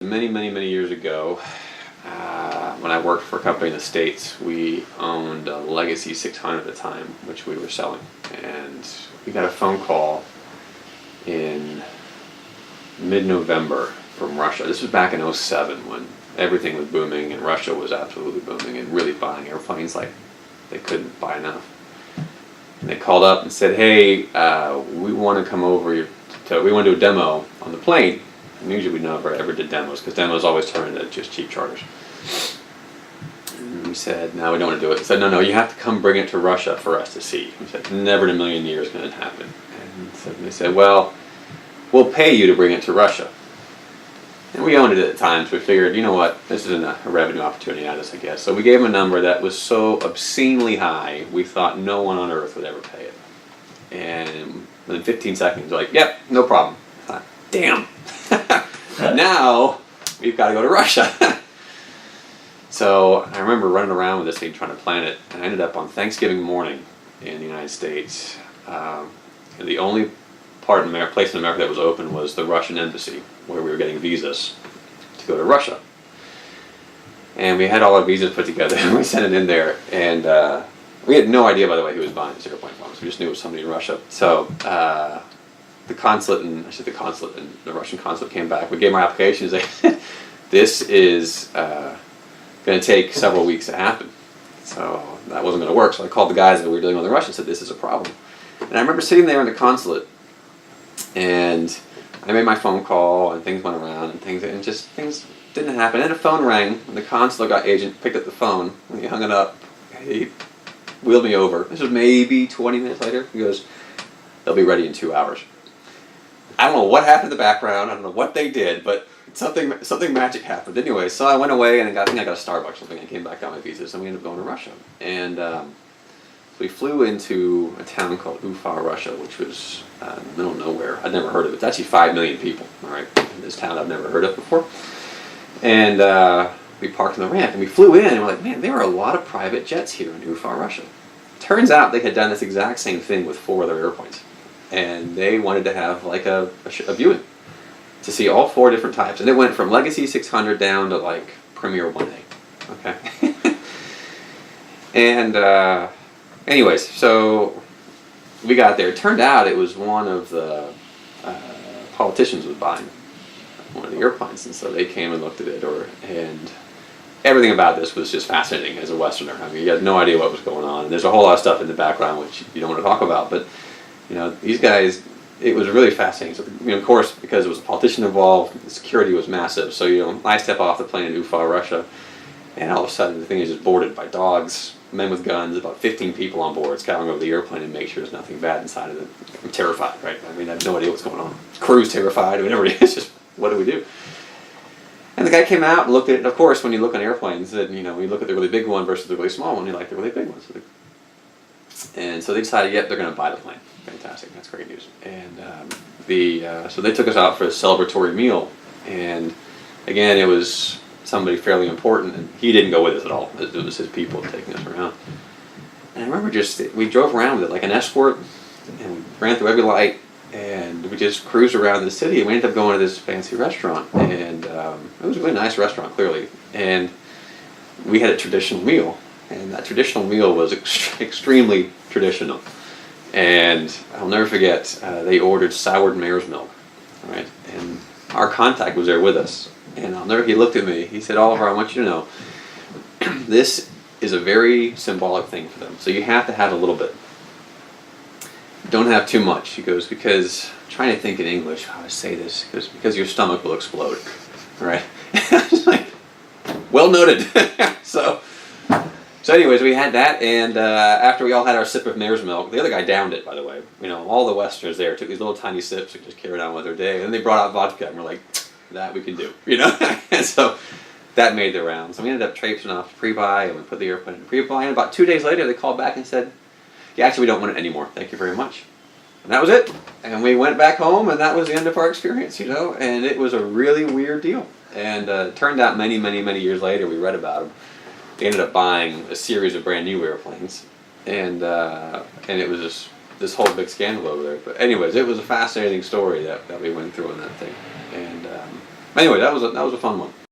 Many, many, many years ago, when I worked for a company in the States, we owned a Legacy 600 at the time, which we were selling. And we got a phone call in mid-November from Russia. This was back in '07 when everything was booming and Russia was absolutely booming and really buying airplanes like they couldn't buy enough. And they called up and said, hey, we want to come over, we want to do a demo on the plane. And usually we never ever did demos because demos always turn into just cheap charters. And we said, no, we don't want to do it. They said, no, you have to come bring it to Russia for us to see. We said, never in a million years going to happen. And so they said, well, we'll pay you to bring it to Russia. And we owned it at the time, so we figured, you know what, this isn't a revenue opportunity out of this, I guess. So we gave them a number that was so obscenely high, we thought no one on earth would ever pay it. And within 15 seconds, they're like, yep, no problem. I thought, damn. Now, we've got to go to Russia. So I remember running around with this thing trying to plan it, and I ended up on Thanksgiving morning in the United States. And the only place in America that was open was the Russian embassy, where we were getting visas to go to Russia. And we had all our visas put together, and we sent it in there. And we had no idea, by the way, who was buying this airplane from us. We just knew it was somebody in Russia. So the consulate and the Russian consulate came back. We gave them our applications. They said, this is going to take several weeks to happen. So that wasn't going to work. So I called the guys that we were dealing with in Russia and said, this is a problem. And I remember sitting there in the consulate, and I made my phone call, and things went around, and things didn't happen. And then a phone rang, and the consulate agent picked up the phone, and he hung it up. He wheeled me over. This was maybe 20 minutes later. He goes, they'll be ready in 2 hours. I don't know what happened in the background. I don't know what they did, but something magic happened. Anyway, so I went away, and I think I got a Starbucks or something. I came back, got my visas, and we ended up going to Russia. And we flew into a town called Ufa, Russia, which was in the middle of nowhere. I'd never heard of it. It's actually 5 million people, all right, in this town I've never heard of before. And we parked on the ramp, and we flew in, and we're like, man, there are a lot of private jets here in Ufa, Russia. Turns out they had done this exact same thing with 4 other airplanes. And they wanted to have like a viewing to see all 4 different types. And it went from Legacy 600 down to like Premier 1A. Okay. And anyways, so we got there. It turned out it was one of the politicians was buying one of the airplanes. And so they came and looked at it. And everything about this was just fascinating as a Westerner. I mean, you had no idea what was going on. And there's a whole lot of stuff in the background which you don't want to talk about. But you know, these guys, it was really fascinating. So, you know, of course, because there was a politician involved, the security was massive. So, you know, I step off the plane in Ufa, Russia, and all of a sudden the thing is just boarded by dogs, men with guns, about 15 people on board, scouring over the airplane and make sure there's nothing bad inside of it. I'm terrified, right? I mean, I have no idea what's going on. Crew's terrified, whatever it is, just what do we do? And the guy came out and looked at it. Of course, when you look on airplanes, you know, you look at the really big one versus the really small one, you like the really big one. And so they decided, yep, they're going to buy the plane. Fantastic, that's great news. And so they took us out for a celebratory meal, and again, it was somebody fairly important, and he didn't go with us at all. It was his people taking us around. And I remember we drove around with it like an escort, and we ran through every light, and we just cruised around the city, and we ended up going to this fancy restaurant, and it was a really nice restaurant, clearly, and we had a traditional meal, and that traditional meal was extremely traditional. And I'll never forget, they ordered soured mare's milk, right? And our contact was there with us. And he looked at me, he said, Oliver, I want you to know, this is a very symbolic thing for them. So you have to have a little bit. Don't have too much. He goes, because, I'm trying to think in English how to say this, because your stomach will explode, right? I was like, well noted. So anyways, we had that, and after we all had our sip of mare's milk, the other guy downed it, by the way. You know, all the Westerners there took these little tiny sips and just carried on with their day. And then they brought out vodka, and we're like, that we can do, you know? And so that made the rounds. So we ended up traipsing off to pre-buy, and we put the airplane in pre-buy, and about 2 days later, they called back and said, yeah, actually, we don't want it anymore. Thank you very much. And that was it. And we went back home, and that was the end of our experience, you know? And it was a really weird deal. And it turned out many, many, many years later, we read about them. They ended up buying a series of brand new airplanes, and it was just this whole big scandal over there. But anyways, it was a fascinating story that we went through on that thing, and Anyway, that was a fun one.